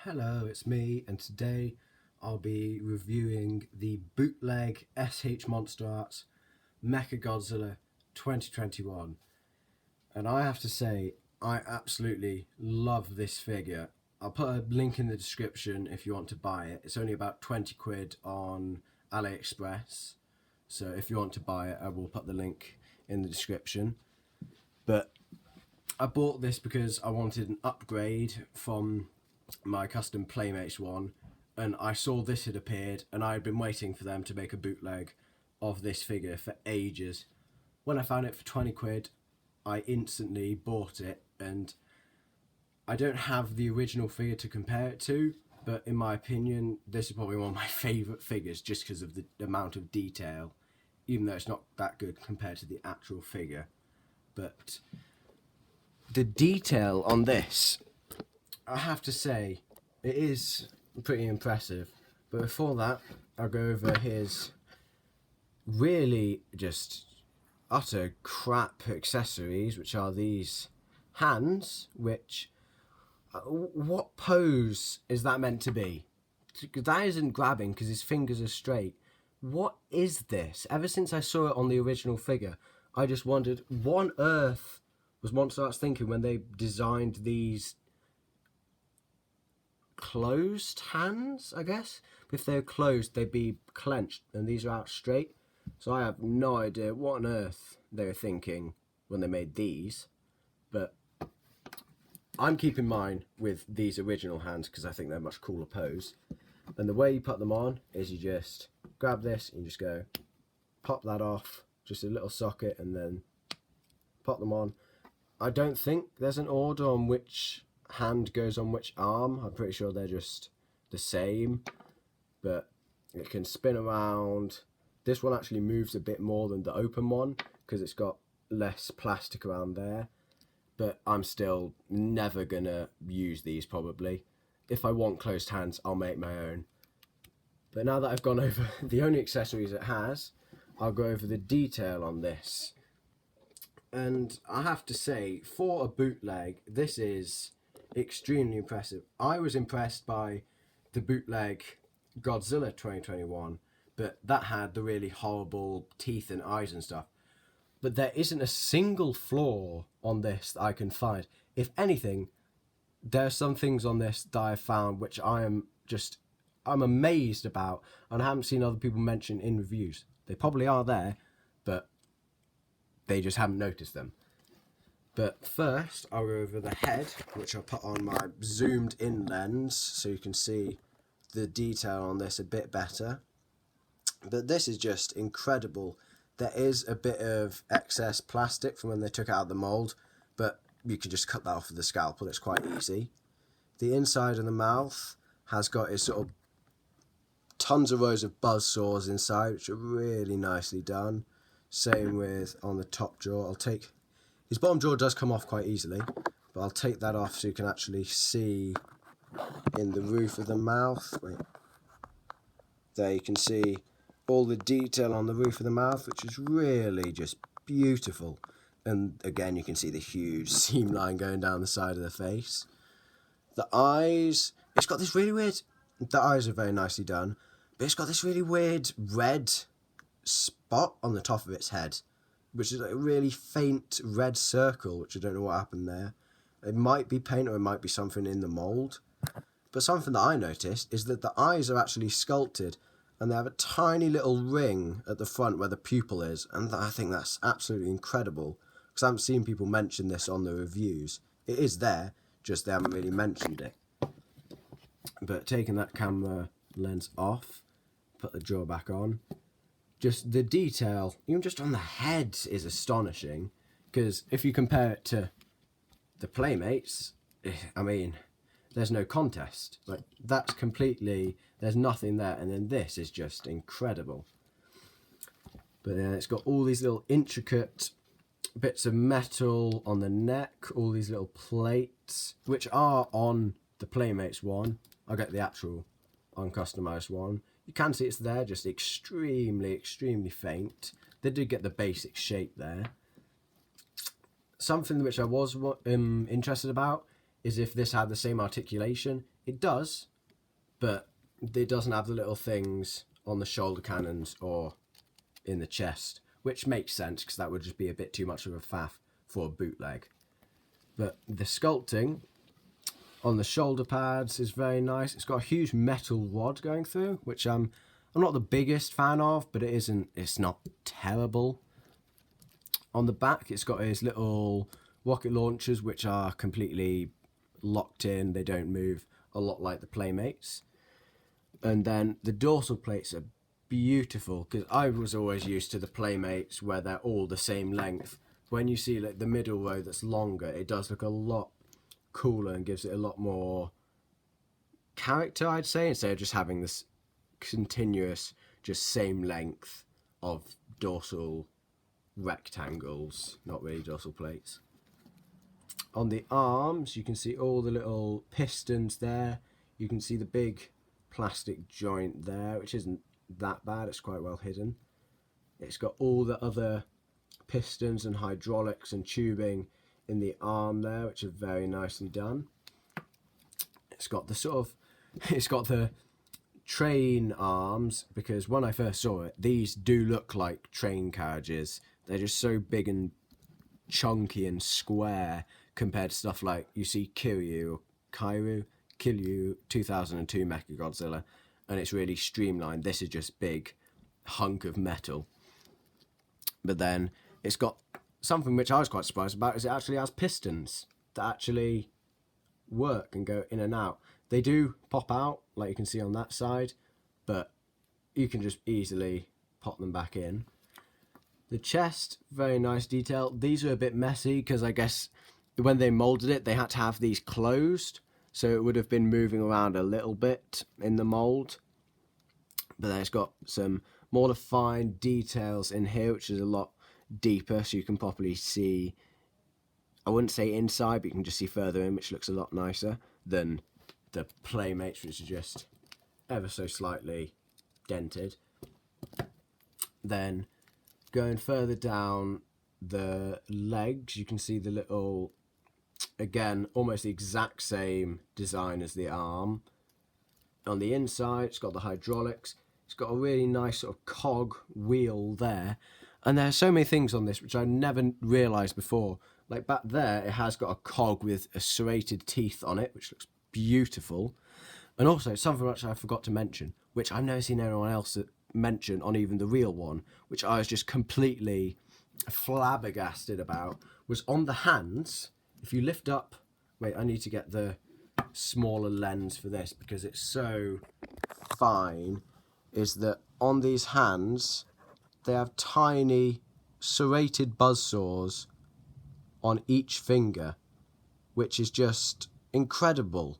Hello, it's me, and today I'll be reviewing the bootleg Monster Arts Mechagodzilla 2021. And I have to say, I absolutely love this figure. I'll put a link in the description if you want to buy it. It's only about 20 quid on AliExpress. So if you want to buy it, I will put the link in the description. But I bought this because I wanted an upgrade from my custom Playmates one, and I saw this had appeared, and I had been waiting for them to make a bootleg of this figure for ages. When I found it for 20 quid, I instantly bought it, and I don't have the original figure to compare it to, but in my opinion, this is probably one of my favourite figures just because of the amount of detail, even though it's not that good compared to the actual figure. But the detail on this, I have to say, it is pretty impressive. But before that, I'll go over his really just utter crap accessories, which are these hands, which... what pose is that meant to be? That isn't grabbing because his fingers are straight. What is this? Ever since I saw it on the original figure, I just wondered, what on earth was Monster Arts thinking when they designed these closed hands, I guess? If they're closed, they'd be clenched, and these are out straight. So I have no idea what on earth they were thinking when they made these. But I'm keeping mine with these original hands because I think they're a much cooler pose. And the way you put them on is you just grab this and you just go pop that off, just a little socket, and then pop them on. I don't think there's an order on which hand goes on which arm. I'm pretty sure they're just the same, but it can spin around. This one actually moves a bit more than the open one because it's got less plastic around there, but I'm still never gonna use these probably. If I want closed hands, I'll make my own. But now that I've gone over the only accessories it has, I'll go over the detail on this. And I have to say, for a bootleg, this is extremely impressive. I was impressed by the bootleg Godzilla 2021, but that had the really horrible teeth and eyes and stuff. But there isn't a single flaw on this that I can find. If anything, there are some things on this that I found which I'm amazed about, and I haven't seen other people mention in reviews. They probably are there, but they just haven't noticed them. But first, I'll go over the head, which I'll put on my zoomed in lens so you can see the detail on this a bit better. But this is just incredible. There is a bit of excess plastic from when they took it out of the mould, but you can just cut that off with the scalpel. It's quite easy. The inside of the mouth has got its sort of tons of rows of buzz saws inside, which are really nicely done. Same with on the top jaw. His bottom jaw does come off quite easily, but I'll take that off so you can actually see in the roof of the mouth. Wait. There you can see all the detail on the roof of the mouth, which is really just beautiful. And again, you can see the huge seam line going down the side of the face. The eyes, it's got this really weird, the eyes are very nicely done, but it's got this really weird red spot on the top of its head, which is like a really faint red circle, which I don't know what happened there. It might be paint or it might be something in the mould. But something that I noticed is that the eyes are actually sculpted and they have a tiny little ring at the front where the pupil is, and I think that's absolutely incredible because I haven't seen people mention this on the reviews. It is there, just they haven't really mentioned it. But taking that camera lens off, put the jaw back on, just the detail, even just on the head, is astonishing. Because if you compare it to the Playmates, I mean, there's no contest. Like, that's completely, there's nothing there. And then this is just incredible. But then it's got all these little intricate bits of metal on the neck, all these little plates, which are on the Playmates one. I'll get the actual uncustomized one. You can see it's there, just extremely, extremely faint. They did get the basic shape there. Something which I was interested about is if this had the same articulation. It does, but it doesn't have the little things on the shoulder cannons or in the chest, which makes sense because that would just be a bit too much of a faff for a bootleg. But the sculpting on the shoulder pads is very nice. It's got a huge metal rod going through, which I'm not the biggest fan of, but it's not terrible. On the back, it's got his little rocket launchers, which are completely locked in. They don't move, a lot like the Playmates. And then the dorsal plates are beautiful, because I was always used to the Playmates where they're all the same length. When you see like the middle row that's longer, it does look a lot cooler and gives it a lot more character, I'd say, instead of just having this continuous, just same length of dorsal rectangles, not really dorsal plates. On the arms, you can see all the little pistons there. You can see the big plastic joint there, which isn't that bad. It's quite well hidden. It's got all the other pistons and hydraulics and tubing in the arm there, which are very nicely done. It's got the train arms, because when I first saw it, these do look like train carriages. They're just so big and chunky and square compared to stuff like you see Kiryu 2002 Mechagodzilla, and it's really streamlined. This is just big hunk of metal. But then it's got something which I was quite surprised about, is it actually has pistons that actually work and go in and out. They do pop out, like you can see on that side, but you can just easily pop them back in. The chest, very nice detail. These are a bit messy because I guess when they molded it, they had to have these closed, so it would have been moving around a little bit in the mold. But then it's got some more defined details in here, which is a lot deeper, so you can properly see, I wouldn't say inside, but you can just see further in, which looks a lot nicer than the Playmates, which is just ever so slightly dented. Then going further down the legs, you can see the little, again, almost the exact same design as the arm. On the inside, it's got the hydraulics. It's got a really nice sort of cog wheel there. And there are so many things on this which I never realised before. Like back there, it has got a cog with a serrated teeth on it, which looks beautiful. And also something which I forgot to mention, which I've never seen anyone else mention on even the real one, which I was just completely flabbergasted about, was on the hands. If you lift up, wait, I need to get the smaller lens for this because it's so fine, is that on these hands, they have tiny serrated buzzsaws on each finger, which is just incredible.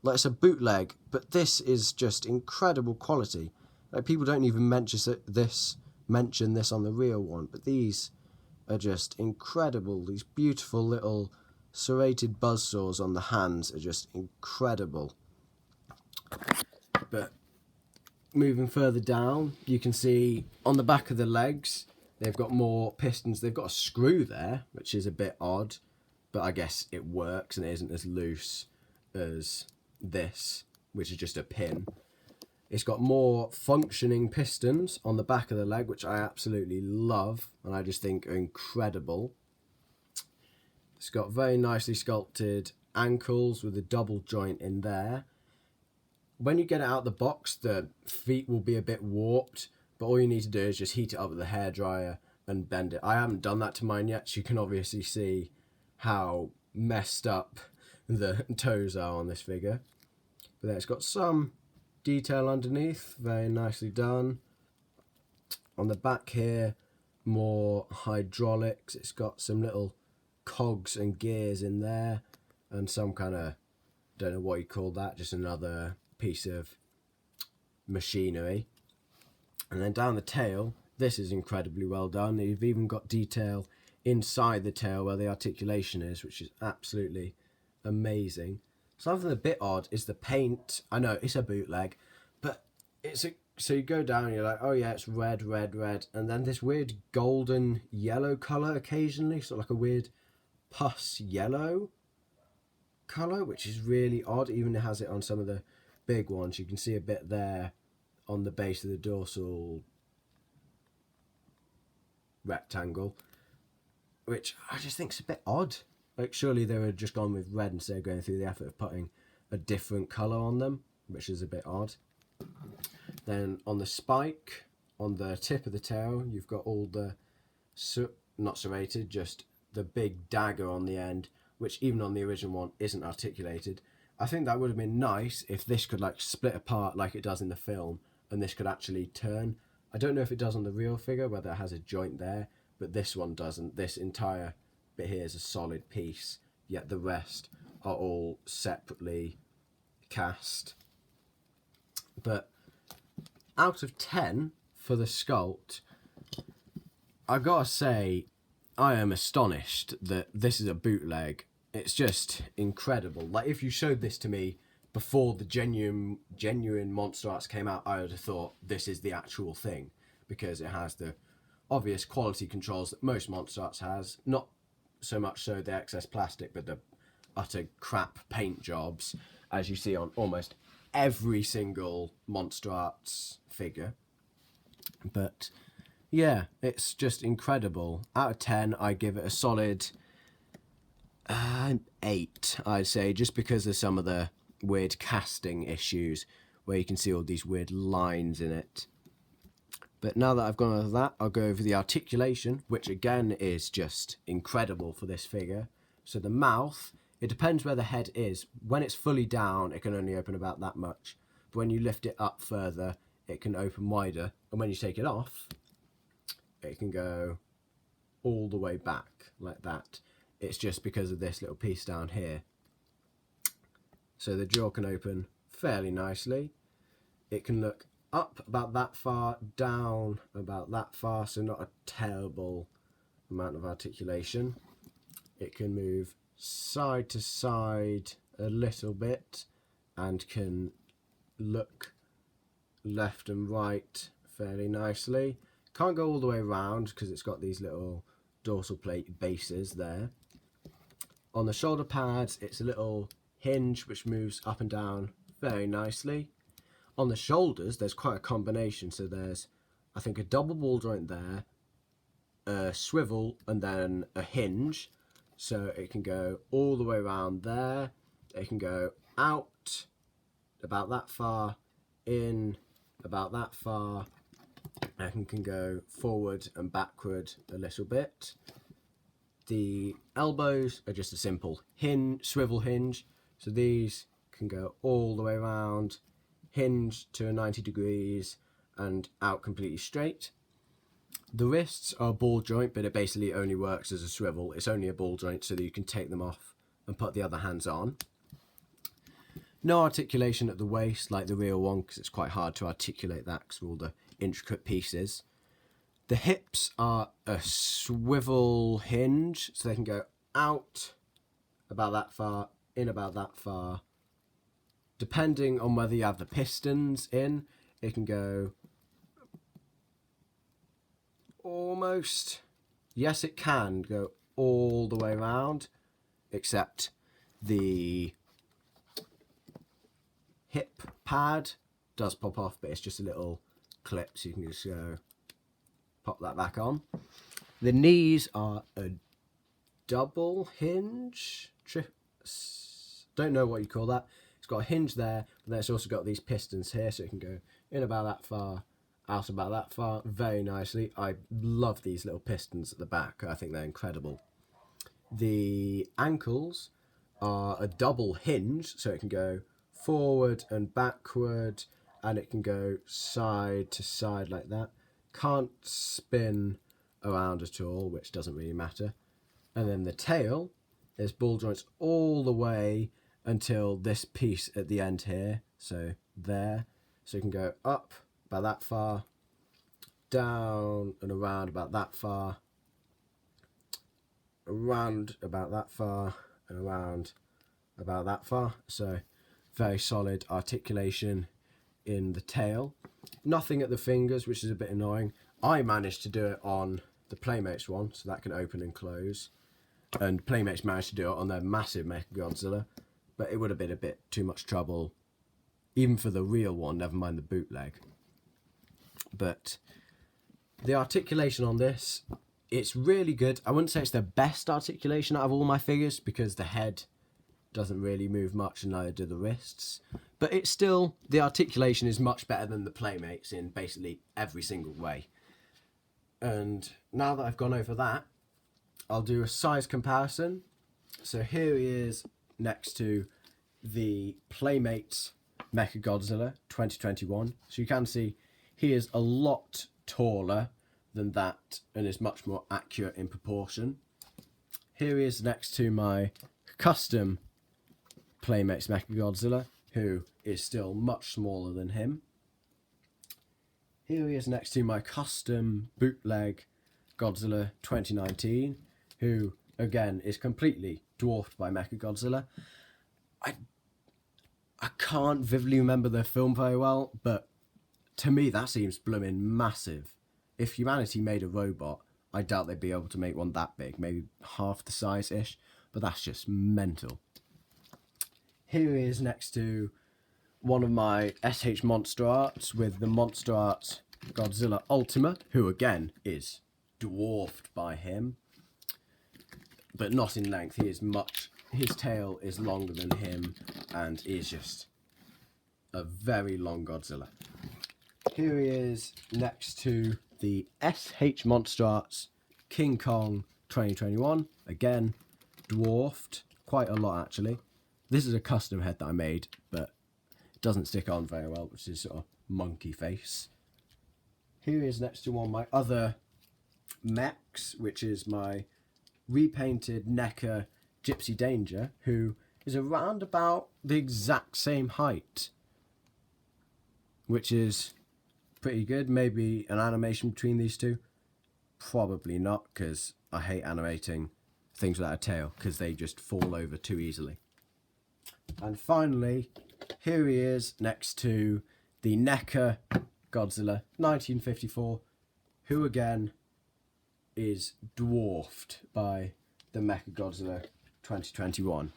Like, it's a bootleg, but this is just incredible quality. Like, people don't even mention this on the real one, but these are just incredible. These beautiful little serrated buzzsaws on the hands are just incredible. But moving further down, you can see on the back of the legs, they've got more pistons. They've got a screw there, which is a bit odd, but I guess it works and it isn't as loose as this, which is just a pin. It's got more functioning pistons on the back of the leg, which I absolutely love and I just think are incredible. It's got very nicely sculpted ankles with a double joint in there. When you get it out the box, the feet will be a bit warped, but all you need to do is just heat it up with a hairdryer and bend it. I haven't done that to mine yet, so you can obviously see how messed up the toes are on this figure. But then it's got some detail underneath, very nicely done. On the back here, more hydraulics. It's got some little cogs and gears in there, and some kind of, don't know what you call that, just another piece of machinery. And then down the tail, this is incredibly well done. You've even got detail inside the tail where the articulation is, which is absolutely amazing. Something a bit odd is the paint. I know it's a bootleg, but so you go down and you're like, oh yeah, it's red, and then this weird golden yellow colour occasionally, sort of like a weird pus yellow. colour, which is really odd. Even it has it on some of the big ones. You can see a bit there on the base of the dorsal rectangle, which I just think is a bit odd. Like, surely they would have just gone with red instead of going through the effort of putting a different colour on them, which is a bit odd. Then on the spike, on the tip of the tail, you've got all the, not serrated, just the big dagger on the end, which even on the original one isn't articulated. I think that would have been nice if this could like split apart like it does in the film, and this could actually turn. I don't know if it does on the real figure, whether it has a joint there, but this one doesn't. This entire bit here is a solid piece, yet the rest are all separately cast. But out of 10 for the sculpt, I gotta say, I am astonished that this is a bootleg. It's just incredible. Like, if you showed this to me before the genuine Monster Arts came out, I would have thought this is the actual thing, because it has the obvious quality controls that most Monster Arts has. Not so much so the excess plastic, but the utter crap paint jobs, as you see on almost every single Monster Arts figure. But yeah, it's just incredible. Out of 10, I give it a solid 8, I'd say, just because of some of the weird casting issues where you can see all these weird lines in it. But now that I've gone over that, I'll go over the articulation, which again is just incredible for this figure. So the mouth, it depends where the head is. When it's fully down, it can only open about that much. But when you lift it up further, it can open wider. And when you take it off, it can go all the way back like that. It's just because of this little piece down here. So the jaw can open fairly nicely. It can look up about that far, down about that far, so not a terrible amount of articulation. It can move side to side a little bit and can look left and right fairly nicely. Can't go all the way around because it's got these little dorsal plate bases there. On the shoulder pads, it's a little hinge which moves up and down very nicely. On the shoulders, there's quite a combination. So there's, I think, a double ball joint there, a swivel, and then a hinge. So it can go all the way around there. It can go out about that far, in about that far, and can go forward and backward a little bit. The elbows are just a simple hinge, swivel hinge. So these can go all the way around, hinge to 90 degrees, and out completely straight. The wrists are a ball joint, but it basically only works as a swivel. It's only a ball joint so that you can take them off and put the other hands on. No articulation at the waist like the real one, because it's quite hard to articulate that because of all the intricate pieces. The hips are a swivel hinge, so they can go out about that far, in about that far. Depending on whether you have the pistons in, it can go almost, yes it can go all the way around, except the hip pad does pop off, but it's just a little clip, so you can just go pop that back on. The knees are a double hinge, don't know what you call that. It's got a hinge there, but then it's also got these pistons here, so it can go in about that far, out about that far, very nicely. I love these little pistons at the back. I think they're incredible. The ankles are a double hinge, so it can go forward and backward, and it can go side to side like that. Can't spin around at all, which doesn't really matter. And then the tail is ball joints all the way until this piece at the end here, so there. So you can go up about that far, down and around about that far, around about that far, and around about that far. So very solid articulation in the tail. Nothing at the fingers, which is a bit annoying. I managed to do it on the Playmates one, so that can open and close. And Playmates managed to do it on their massive Mechagodzilla. but it would have been a bit too much trouble, even for the real one, never mind the bootleg. But the articulation on this, it's really good. I wouldn't say it's the best articulation out of all my figures, because the head doesn't really move much and neither do the wrists. But it's still, the articulation is much better than the Playmates in basically every single way. And now that I've gone over that, I'll do a size comparison. So here he is next to the Playmates Mechagodzilla 2021. So you can see he is a lot taller than that and is much more accurate in proportion. Here he is next to my custom Playmates Mechagodzilla, who is still much smaller than him. Here he is next to my custom bootleg Godzilla 2019, who again is completely dwarfed by Mechagodzilla. I can't vividly remember the film very well, but to me that seems blooming massive. If humanity made a robot, I doubt they'd be able to make one that big, maybe half the size-ish, but that's just mental. Here he is next to one of my SH monsterarts with the monsterarts Godzilla Ultima, who again is dwarfed by him, but not in length. His tail is longer than him and is just a very long Godzilla. Here he is next to the SH monsterarts King Kong 2021, again dwarfed quite a lot actually. This is a custom head that I made, but it doesn't stick on very well, which is sort of monkey face. Here he is next to one of my other mechs, which is my repainted NECA Gypsy Danger, who is around about the exact same height, which is pretty good. Maybe an animation between these two? Probably not, because I hate animating things without a tail, because they just fall over too easily. And finally, here he is next to the NECA Godzilla 1954, who again is dwarfed by the Mechagodzilla 2021.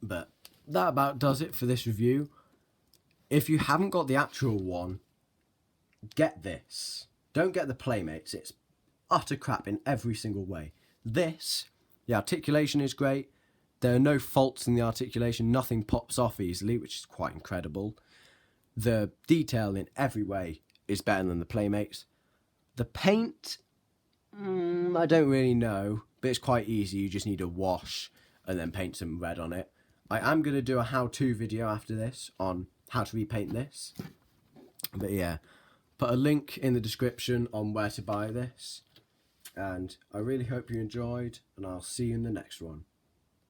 But that about does it for this review. If you haven't got the actual one, get this. Don't get the Playmates. It's utter crap in every single way. This, the articulation is great. There are no faults in the articulation. Nothing pops off easily, which is quite incredible. The detail in every way is better than the Playmates. The paint, I don't really know, but it's quite easy. You just need a wash and then paint some red on it. I am going to do a how-to video after this on how to repaint this. But yeah, put a link in the description on where to buy this. And I really hope you enjoyed, and I'll see you in the next one.